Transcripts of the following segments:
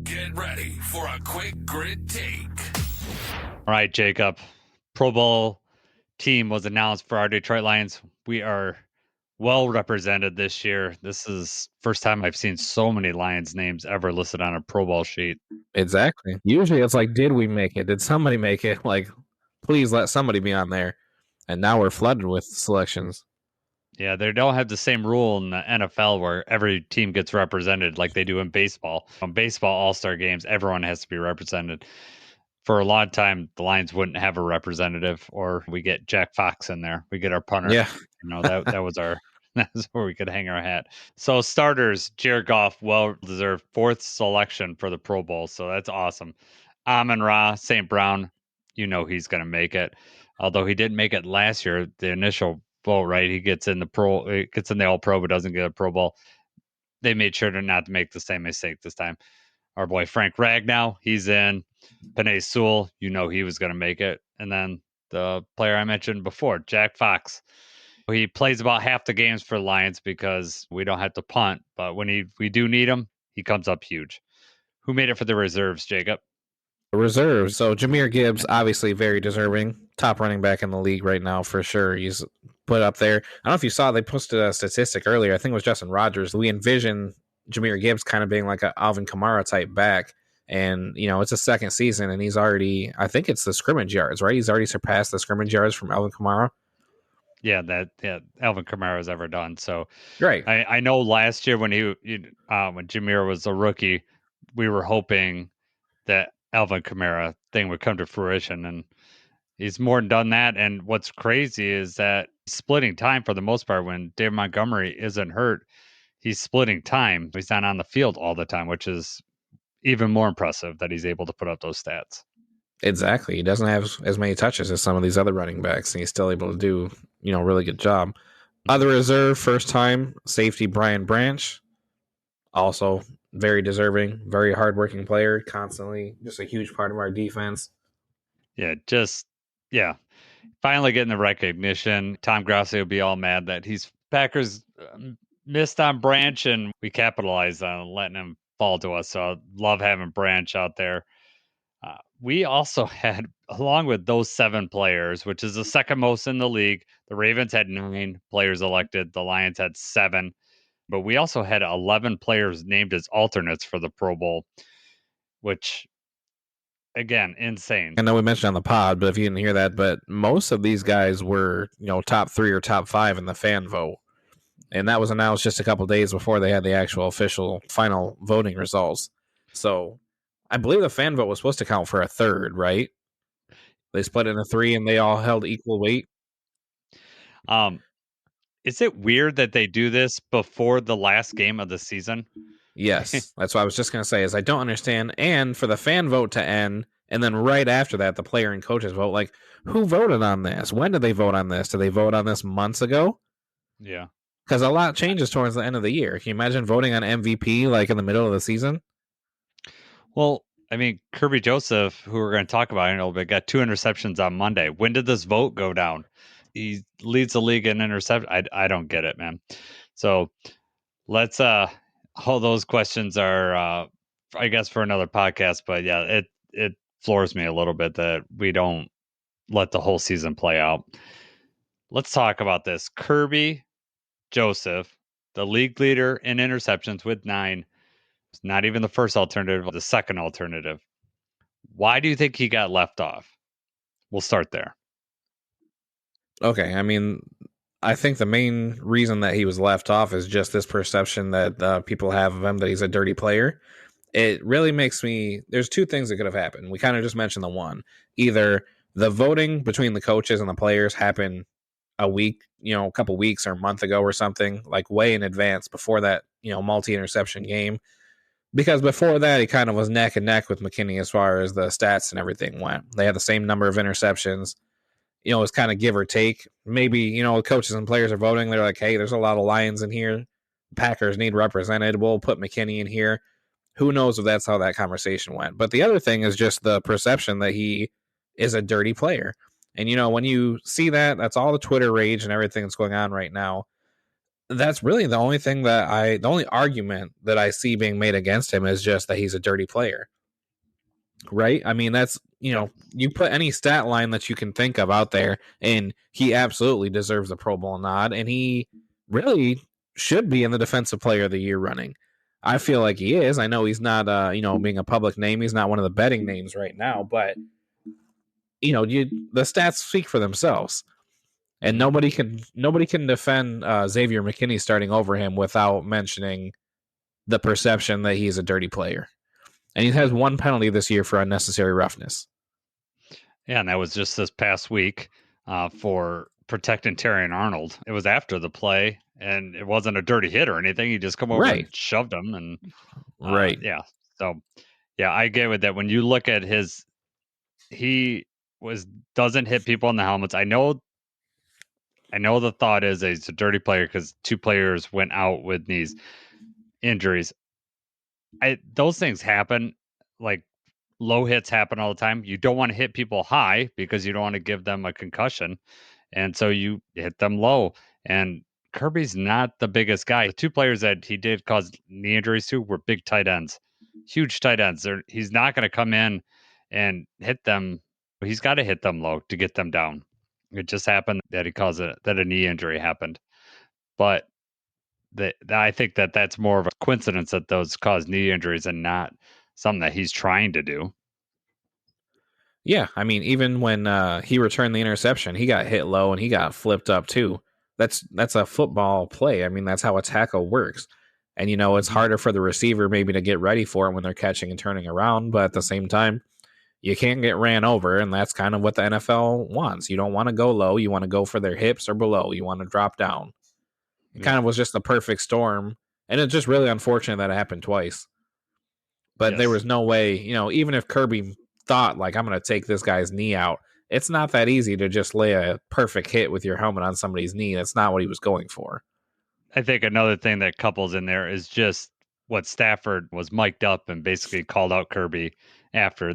Get ready for a quick grid take. All right, Jacob. Pro Bowl team was announced for our Detroit Lions. We are well represented this year. This is first time I've seen so many Lions names ever listed on a Pro Bowl sheet. Exactly. Usually it's like, did we make it? Did somebody make it? Like, please let somebody be on there. And now we're flooded with selections. Yeah, they don't have the same rule in the NFL where every team gets represented like they do in baseball. On baseball all-star games, everyone has to be represented. For a long time, the Lions wouldn't have a representative, or we get Jack Fox in there. We get our punter. Yeah. That was our that's where we could hang our hat. So starters, Jared Goff, well-deserved fourth selection for the Pro Bowl. So that's awesome. Amon-Ra St. Brown, he's going to make it. Although he didn't make it last year, the initial vote, right? He gets in the All-Pro, but doesn't get a Pro Bowl. They made sure not to make the same mistake this time. Our boy Frank Ragnow, he's in. Penei Sewell, he was going to make it. And then the player I mentioned before, Jack Fox. He plays about half the games for the Lions because we don't have to punt. But when we do need him, he comes up huge. Who made it for the reserves, Jacob? Reserves. So Jahmyr Gibbs, obviously very deserving. Top running back in the league right now for sure. He's put up there. I don't know if you saw, they posted a statistic earlier. I think it was Justin Rogers. We envision Jahmyr Gibbs kind of being like an Alvin Kamara type back. And, it's a second season, and he's already, I think it's the scrimmage yards, right? He's already surpassed the scrimmage yards from Alvin Kamara. Yeah, Alvin Kamara has ever done. So right. I know last year when when Jahmyr was a rookie, we were hoping that Alvin Kamara thing would come to fruition, and he's more than done that. And what's crazy is that splitting time for the most part when Dave Montgomery isn't hurt, he's splitting time. He's not on the field all the time, which is even more impressive that he's able to put up those stats. Exactly. He doesn't have as many touches as some of these other running backs, and he's still able to do, a really good job. Other reserve, first time safety Brian Branch, also very deserving, very hardworking player, constantly just a huge part of our defense. Finally getting the recognition. Tom Grassi will be all mad that Packers missed on Branch, and we capitalized on letting him fall to us. So I love having Branch out there. We also had, along with those 7 players, which is the second most in the league, the Ravens had 9 players elected. The Lions had 7. But we also had 11 players named as alternates for the Pro Bowl, which, again, insane. I know we mentioned on the pod, but if you didn't hear that, but most of these guys were, top 3 or top 5 in the fan vote. And that was announced just a couple days before they had the actual official final voting results. So I believe the fan vote was supposed to count for a third, right? They split into 3 and they all held equal weight. Is it weird that they do this before the last game of the season? Yes, that's what I was just going to say, is I don't understand. And for the fan vote to end, and then right after that, the player and coaches vote, like, who voted on this? When did they vote on this? Did they vote on this months ago? Yeah. Because a lot changes towards the end of the year. Can you imagine voting on MVP, like, in the middle of the season? Well, I mean, KerbyJoseph, who we're going to talk about in a little bit, got 2 interceptions on Monday. When did this vote go down? He leads the league in interception. I don't get it, man. So let's all those questions are I guess for another podcast, but yeah, it floors me a little bit that we don't let the whole season play out. Let's talk about this. KerbyJoseph, the league leader in interceptions with 9. It's not even the first alternative, the second alternative. Why do you think he got left off? We'll start there. Okay, I mean, I think the main reason that he was left off is just this perception that people have of him, that he's a dirty player. It really makes me... There's 2 things that could have happened. We kind of just mentioned the one. Either the voting between the coaches and the players happened a week, a couple weeks or a month ago or something, like way in advance before that, multi-interception game. Because before that, he kind of was neck and neck with McKinney as far as the stats and everything went. They had the same number of interceptions. It was kind of give or take. Maybe, coaches and players are voting. They're like, hey, there's a lot of Lions in here. Packers need represented. We'll put McKinney in here. Who knows if that's how that conversation went. But the other thing is just the perception that he is a dirty player. And, when you see that, that's all the Twitter rage and everything that's going on right now. that's really the only argument that I see being made against him is just that he's a dirty player. Right? I mean, that's, you put any stat line that you can think of out there, and he absolutely deserves a Pro Bowl nod, and he really should be in the Defensive Player of the Year running. I feel like he is. I know he's not, being a public name. He's not one of the betting names right now, but, the stats speak for themselves. And nobody can defend Xavier McKinney starting over him without mentioning the perception that he's a dirty player. And he has one penalty this year for unnecessary roughness. Yeah, and that was just this past week for protecting Terrion Arnold. It was after the play, and it wasn't a dirty hit or anything. He just come over and shoved him, and yeah. So, yeah, I get with that. When you look at doesn't hit people in the helmets. I know the thought is that he's a dirty player because 2 players went out with these injuries. Those things happen, like low hits happen all the time. You don't want to hit people high because you don't want to give them a concussion. And so you hit them low. And Kirby's not the biggest guy. The 2 players that he did cause knee injuries to were big tight ends, huge tight ends. He's not going to come in and hit them. He's got to hit them low to get them down. It just happened that that a knee injury happened. But I think that's more of a coincidence that those cause knee injuries and not something that he's trying to do. Yeah, I mean, even when he returned the interception, he got hit low and he got flipped up too. That's a football play. I mean, that's how a tackle works. And, it's harder for the receiver maybe to get ready for it when they're catching and turning around. But at the same time, you can't get ran over. And that's kind of what the NFL wants. You don't want to go low. You want to go for their hips or below. You want to drop down. It kind of was just the perfect storm. And it's just really unfortunate that it happened twice. But there was no way, even if Kirby thought, like, I'm going to take this guy's knee out, it's not that easy to just lay a perfect hit with your helmet on somebody's knee. That's not what he was going for. I think another thing that couples in there is just what Stafford was mic'd up and basically called out Kirby after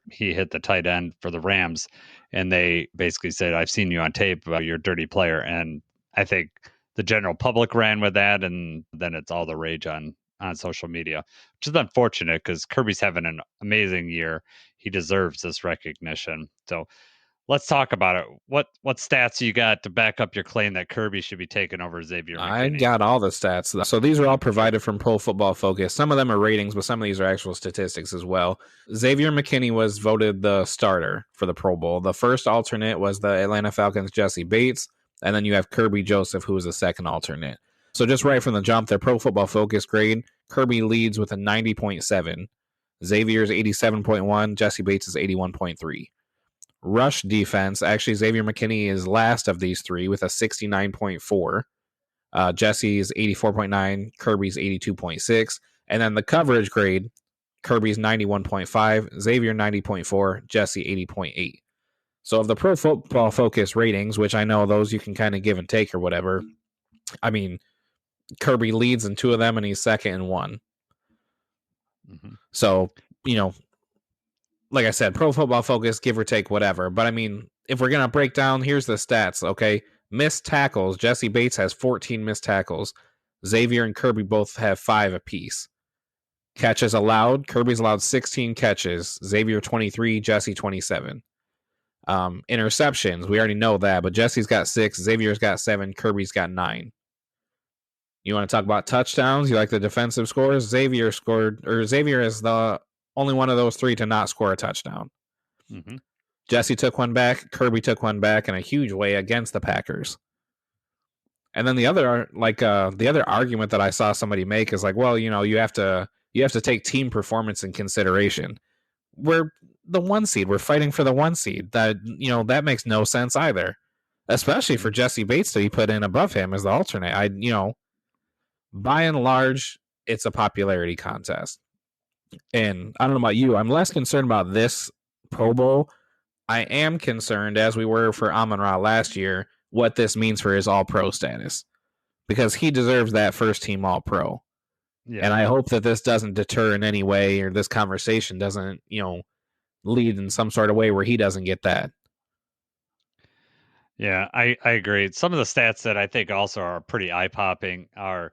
he hit the tight end for the Rams. And they basically said, I've seen you on tape about you're a dirty player. And I think the general public ran with that. And then it's all the rage on social media, which is unfortunate because Kirby's having an amazing year. He deserves this recognition. So let's talk about it. What stats you got to back up your claim that Kirby should be taking over Xavier McKinney? I got all the stats. So these are all provided from Pro Football Focus. Some of them are ratings, but some of these are actual statistics as well. Xavier McKinney was voted the starter for the Pro Bowl. The first alternate was the Atlanta Falcons' Jesse Bates, and then you have KerbyJoseph, who was the second alternate. So just right from the jump, their Pro Football Focus grade, Kirby leads with a 90.7. Xavier's 87.1. Jesse Bates is 81.3. Rush defense, actually, Xavier McKinney is last of these 3 with a 69.4. Jesse's 84.9. Kirby's 82.6. And then the coverage grade, Kirby's 91.5. Xavier 90.4. Jesse 80.8. So of the Pro Football Focus ratings, which I know those you can kind of give and take or whatever, I mean, Kirby leads in 2 of them and he's second in 1. Mm-hmm. So, like I said, Pro Football Focus, give or take, whatever. But I mean, if we're going to break down, here's the stats, okay? Missed tackles. Jesse Bates has 14 missed tackles. Xavier and Kirby both have 5 apiece. Catches allowed. Kirby's allowed 16 catches. Xavier 23, Jesse 27. Interceptions, we already know that, but Jesse's got 6, Xavier's got 7, Kirby's got 9. You want to talk about touchdowns? You like the defensive scores? Xavier is the only one of those 3 to not score a touchdown. Mm-hmm. Jesse took one back. Kirby took one back in a huge way against the Packers. And then the other argument that I saw somebody make is like, well, you have to take team performance in consideration. We're the 1 seed. We're fighting for the 1 seed. That that makes no sense either, especially for Jesse Bates to be put in above him as the alternate. By and large, it's a popularity contest. And I don't know about you, I'm less concerned about this Pro Bowl. I am concerned, as we were for Amon-Ra last year, what this means for his All-Pro status. Because he deserves that first-team All-Pro. Yeah. And I hope that this doesn't deter in any way, or this conversation doesn't, lead in some sort of way where he doesn't get that. Yeah, I agree. Some of the stats that I think also are pretty eye popping are,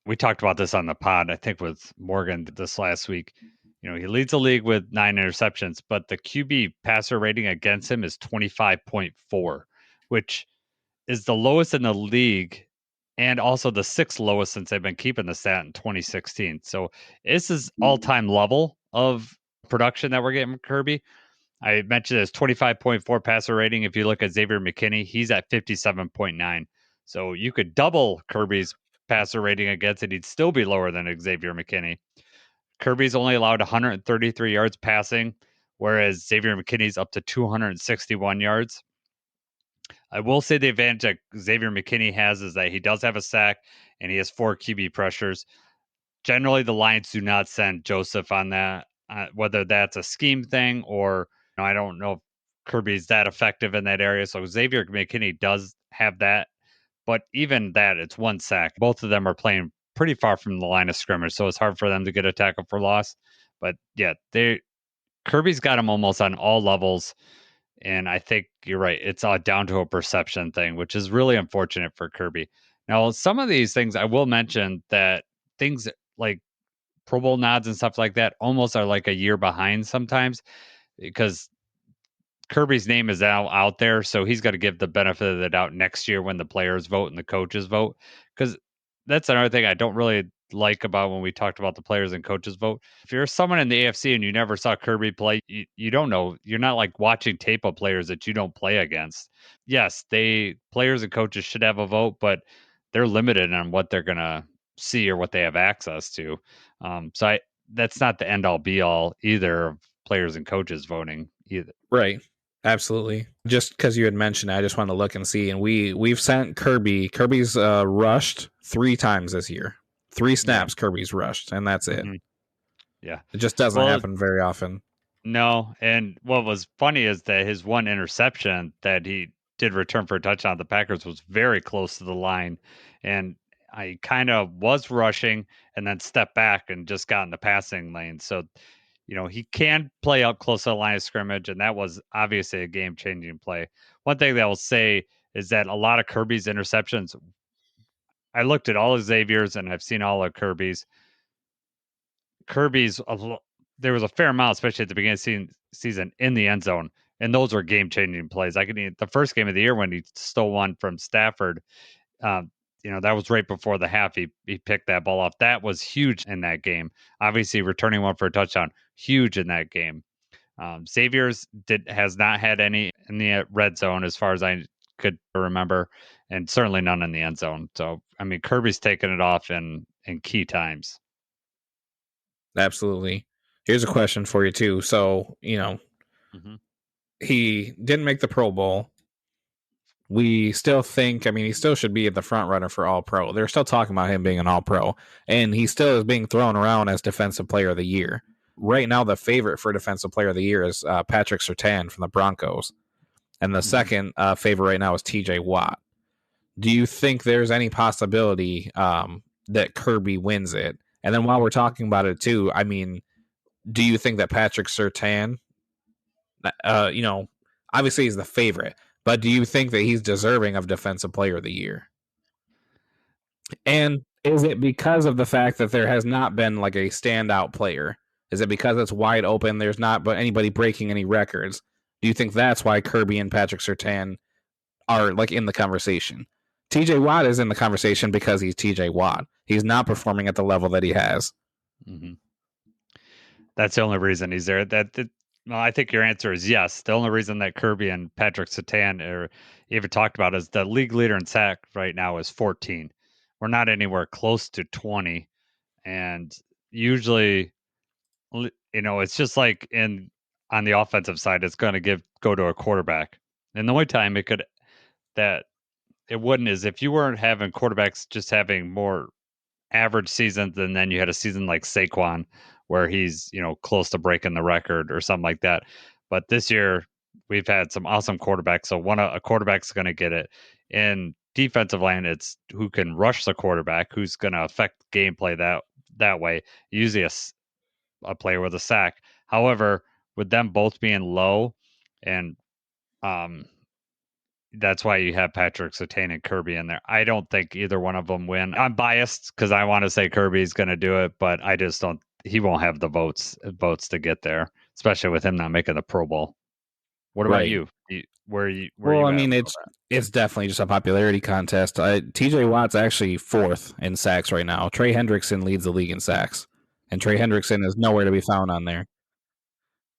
we talked about this on the pod, I think with Morgan this last week. He leads the league with 9 interceptions, but the QB passer rating against him is 25.4, which is the lowest in the league and also the sixth lowest since they've been keeping the stat in 2016. So this is all-time level of production that we're getting from Kirby. I mentioned his 25.4 passer rating. If you look at Xavier McKinney, he's at 57.9. So you could double Kirby's passer rating against it. He'd still be lower than Xavier McKinney. Kirby's only allowed 133 yards passing, whereas Xavier McKinney's up to 261 yards. I will say the advantage that Xavier McKinney has is that he does have a sack and he has 4 QB pressures. Generally, the Lions do not send Joseph on that, whether that's a scheme thing or I don't know if Kirby's that effective in that area. So Xavier McKinney does have that, but even that, it's 1 sack. Both of them are playing pretty far from the line of scrimmage, so it's hard for them to get a tackle for loss. But yeah, Kirby's got him almost on all levels. And I think you're right. It's down to a perception thing, which is really unfortunate for Kirby. Now, some of these things I will mention that things like Pro Bowl nods and stuff like that almost are like a year behind sometimes because Kirby's name is out there, so he's got to give the benefit of the doubt next year when the players vote and the coaches vote. Because that's another thing I don't really like about when we talked about the players and coaches vote. If you're someone in the AFC and you never saw Kirby play, you don't know. You're not like watching tape of players that you don't play against. Yes, players and coaches should have a vote, but they're limited on what they're gonna see or what they have access to. That's not the end all be all either of players and coaches voting either. Right. Absolutely. Just because you had mentioned it, I just want to look and see. And we've sent Kirby's rushed 3 times this year. 3 snaps Kirby's rushed, and that's it. Mm-hmm. Yeah. It just doesn't Well, happen very often. no. And what was funny is that his 1 interception that he did return for a touchdown, the Packers was very close to the line. And I kind of was rushing and then stepped back and just got in the passing lane. So, he can play up close to the line of scrimmage. And that was obviously a game changing play. One thing that I will say is that a lot of Kirby's interceptions, I looked at all of Xavier's and I've seen all of Kirby's. There was a fair amount, especially at the beginning of the season in the end zone. And those were game changing plays. The first game of the year when he stole one from Stafford, that was right before the half. He picked that ball off. That was huge in that game. Obviously, returning one for a touchdown, huge in that game. Xavier's has not had any in the red zone as far as I could remember, and certainly none in the end zone. So, Kirby's taken it off in key times. Absolutely. Here's a question for you too. So, Mm-hmm. he didn't make the Pro Bowl. We still think, he still should be the front runner for All Pro. They're still talking about him being an All Pro, and he still is being thrown around as Defensive Player of the Year. Right now, the favorite for Defensive Player of the Year is Patrick Surtain from the Broncos, and the second favorite right now is TJ Watt. Do you think there's any possibility that Kirby wins it? And then while we're talking about it too, do you think that Patrick Surtain, obviously he's the favorite, but do you think that he's deserving of Defensive Player of the Year? And is it because of the fact that there has not been like a standout player? Is it because it's wide open? There's not but anybody breaking any records. Do you think that's why Kirby and Patrick Surtain are like in the conversation? TJ Watt is in the conversation because he's TJ Watt. He's not performing at the level that he has. Mm-hmm. That's the only reason he's there. Well, I think your answer is yes. The only reason that Kirby and Patrick Surtain are even talked about is the league leader in sack right now is 14. We're not anywhere close to 20, and usually, it's just like on the offensive side, it's going to go to a quarterback. And the only time that it wouldn't is if you weren't having quarterbacks just having more average seasons, and then you had a season like Saquon where he's close to breaking the record or something like that. But this year we've had some awesome quarterbacks, so a quarterback's going to get it. In defensive line, it's who can rush the quarterback, who's going to affect gameplay that way. Usually a player with a sack. However, with them both being low and that's why you have Patrick Surtain and Kirby in there. I don't think either one of them win. I'm biased because I want to say Kirby's going to do it, but I just don't. He won't have the votes to get there, especially with him not making the Pro Bowl. What about Right. you? Where are you Well, I at mean, with all it's definitely just a popularity contest. TJ Watt's actually 4th in sacks right now. Trey Hendrickson leads the league in sacks, and Trey Hendrickson is nowhere to be found on there.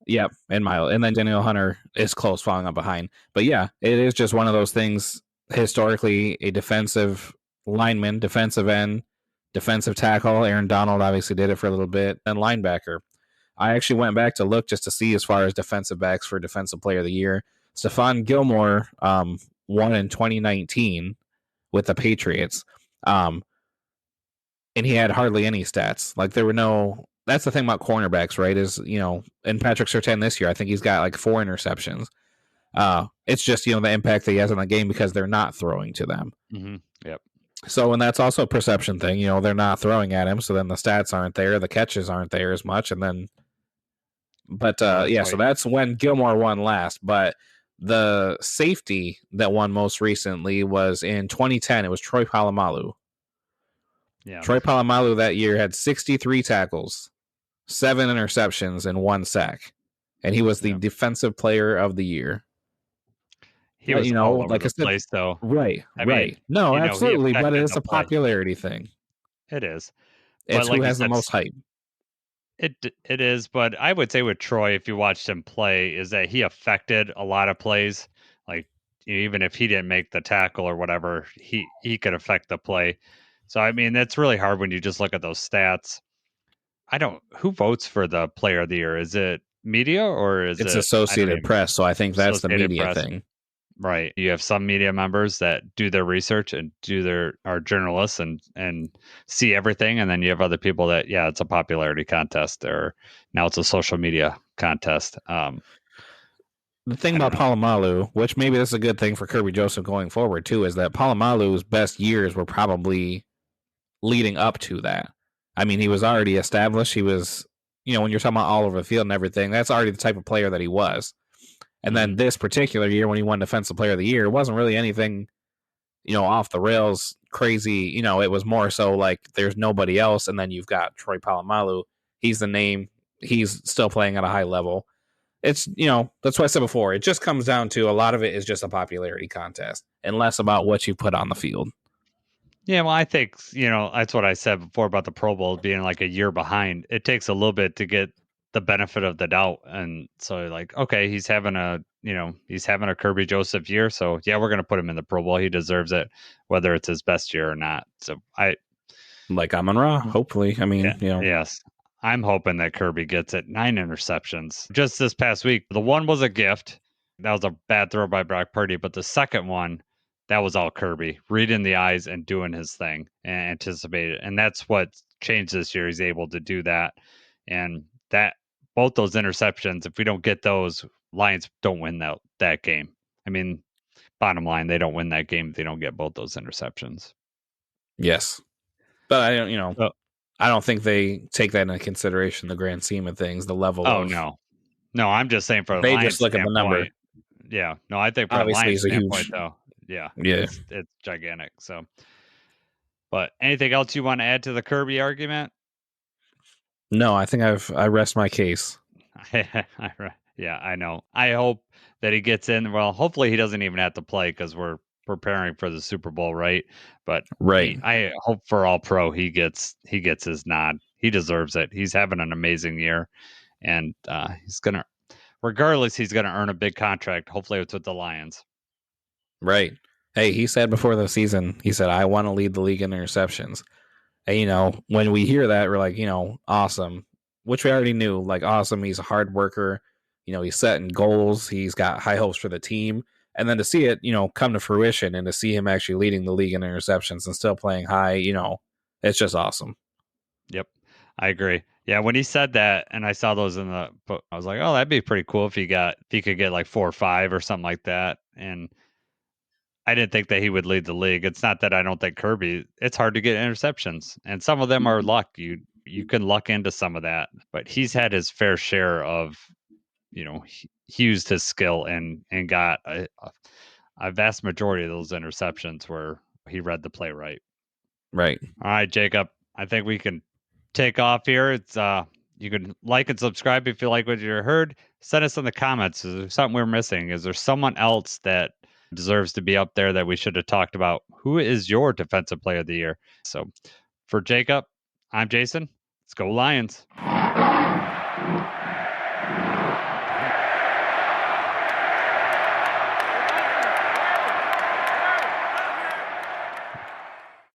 Yep, and Miles, and then Daniel Hunter is close, falling up behind. But yeah, it is just one of those things. Historically, a defensive lineman, defensive end, defensive tackle. Aaron Donald obviously did it for a little bit, and linebacker. I actually went back to look just to see as far as defensive backs for Defensive Player of the Year. Stephon Gilmore won in 2019 with the Patriots, and he had hardly any stats. Like there were no. That's the thing about cornerbacks, right? Is and Patrick Surtain this year, I think he's got like 4 interceptions. It's just the impact that he has on the game because they're not throwing to them. Mm-hmm. Yep. So, and that's also a perception thing. They're not throwing at him, so then the stats aren't there, the catches aren't there as much, and then. But so that's when Gilmore won last. But the safety that won most recently was in 2010. It was Troy Polamalu. Yeah. Troy Polamalu that year had 63 tackles, 7 interceptions, and 1 sack, and he was the Defensive Player of the Year. He was all over the place, though. Right, right. No, absolutely, but it's a popularity thing. It is. It's who has the most hype. It is, but I would say with Troy, if you watched him play, is that he affected a lot of plays. Like even if he didn't make the tackle or whatever, he could affect the play. So I mean, that's really hard when you just look at those stats. Who votes for the Player of the Year? Is it media or is it's it Associated Press? So I think that's the media Press thing. Right. You have some media members that do their research and are journalists and see everything. And then you have other people that, it's a popularity contest or now it's a social media contest. The thing about Polamalu, which maybe this is a good thing for KerbyJoseph going forward too, is that Polamalu's best years were probably leading up to that. I mean, he was already established. He was, when you're talking about all over the field and everything, that's already the type of player that he was. And then this particular year, when he won Defensive Player of the Year, it wasn't really anything, off the rails, crazy. It was more so like there's nobody else. And then you've got Troy Polamalu. He's the name. He's still playing at a high level. It's, that's what I said before. It just comes down to a lot of it is just a popularity contest and less about what you put on the field. Yeah, well, I think, that's what I said before about the Pro Bowl being like a year behind. It takes a little bit to get the benefit of the doubt. And so like, okay, he's having a KerbyJoseph year. So yeah, we're going to put him in the Pro Bowl. He deserves it, whether it's his best year or not. So like Amon-Ra, hopefully. I mean, Yes. I'm hoping that Kirby gets it. 9 interceptions. Just this past week, the one was a gift. That was a bad throw by Brock Purdy. But the second one, that was all Kirby, reading the eyes and doing his thing and anticipated. And that's what changed this year. He's able to do that. And that both those interceptions, if we don't get those, Lions don't win that game. I mean, bottom line, they don't win that game if they don't get both those interceptions. Yes. But I don't, I don't think they take that into consideration, the grand scheme of things, the level of... No, I'm just saying for the They Lions just look at the number. Yeah. No, I think for the Lions standpoint, though, it's gigantic. So, but anything else you want to add to the Kirby argument? No, I think I rest my case. Yeah, I know. I hope that he gets in. Well, hopefully he doesn't even have to play because we're preparing for the Super Bowl, right? But I hope for All Pro he gets his nod. He deserves it. He's having an amazing year, and he's gonna earn a big contract. Hopefully, it's with the Lions. Right. Hey, he said before the season, I want to lead the league in interceptions. And, when we hear that, we're like, awesome, which we already knew, like, awesome. He's a hard worker. He's setting goals. He's got high hopes for the team. And then to see it, come to fruition and to see him actually leading the league in interceptions and still playing high, it's just awesome. Yep. I agree. Yeah. When he said that and I saw those in the book, I was like, oh, that'd be pretty cool if he could get like 4 or 5 or something like that. And I didn't think that he would lead the league. It's not that I don't think Kirby, it's hard to get interceptions and some of them are luck. You can luck into some of that, but he's had his fair share of, he used his skill and got a vast majority of those interceptions were he read the play right. Right. All right, Jacob. I think we can take off here. It's you can like and subscribe if you like what you heard. Send us in the comments. Is there something we're missing? Is there someone else that deserves to be up there that we should have talked about? Who is your defensive player of the year? So for Jacob, I'm Jason. Let's go Lions.